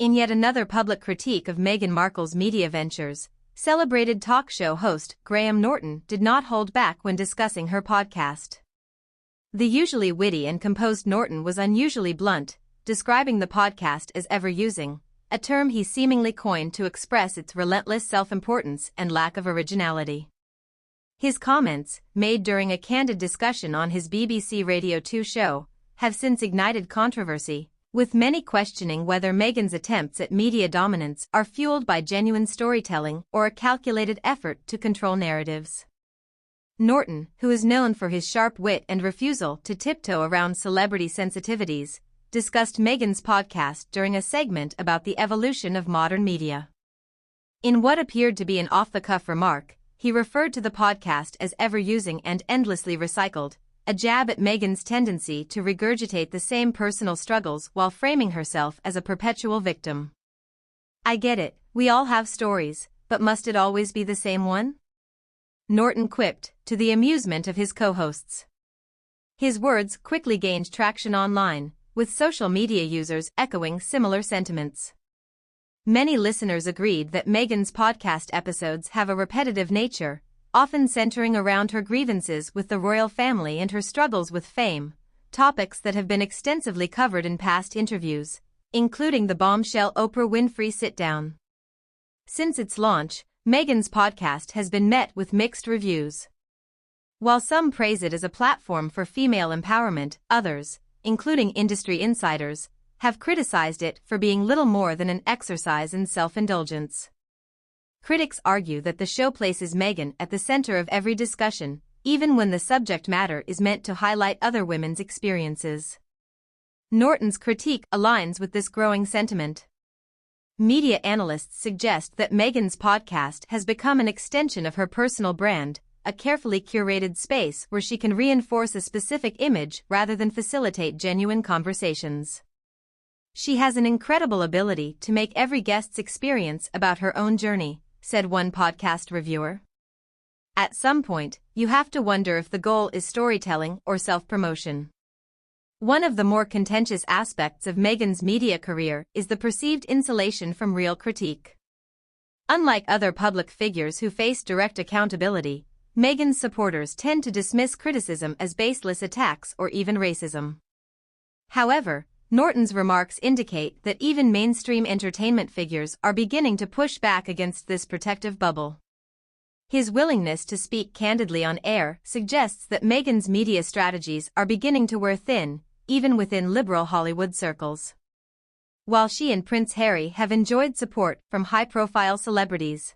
In yet another public critique of Meghan Markle's media ventures, celebrated talk show host Graham Norton did not hold back when discussing her podcast. The usually witty and composed Norton was unusually blunt, describing the podcast as ever-using, a term he seemingly coined to express its relentless self-importance and lack of originality. His comments, made during a candid discussion on his BBC Radio 2 show, have since ignited controversy, with many questioning whether Meghan's attempts at media dominance are fueled by genuine storytelling or a calculated effort to control narratives. Norton, who is known for his sharp wit and refusal to tiptoe around celebrity sensitivities, discussed Meghan's podcast during a segment about the evolution of modern media. In what appeared to be an off-the-cuff remark, he referred to the podcast as ever-using and endlessly recycled, a jab at Meghan's tendency to regurgitate the same personal struggles while framing herself as a perpetual victim. "I get it, we all have stories, but must it always be the same one?" Norton quipped, to the amusement of his co-hosts. His words quickly gained traction online, with social media users echoing similar sentiments. Many listeners agreed that Meghan's podcast episodes have a repetitive nature, often centering around her grievances with the royal family and her struggles with fame, topics that have been extensively covered in past interviews, including the bombshell Oprah Winfrey sit-down. Since its launch, Meghan's podcast has been met with mixed reviews. While some praise it as a platform for female empowerment, others, including industry insiders, have criticized it for being little more than an exercise in self-indulgence. Critics argue that the show places Meghan at the center of every discussion, even when the subject matter is meant to highlight other women's experiences. Norton's critique aligns with this growing sentiment. Media analysts suggest that Meghan's podcast has become an extension of her personal brand, a carefully curated space where she can reinforce a specific image rather than facilitate genuine conversations. "She has an incredible ability to make every guest's experience about her own journey," said one podcast reviewer. At some point, you have to wonder if the goal is storytelling or self-promotion. One of the more contentious aspects of Meghan's media career is the perceived insulation from real critique. Unlike other public figures who face direct accountability, Meghan's supporters tend to dismiss criticism as baseless attacks or even racism. However, Norton's remarks indicate that even mainstream entertainment figures are beginning to push back against this protective bubble. His willingness to speak candidly on air suggests that Meghan's media strategies are beginning to wear thin, even within liberal Hollywood circles. While she and Prince Harry have enjoyed support from high-profile celebrities,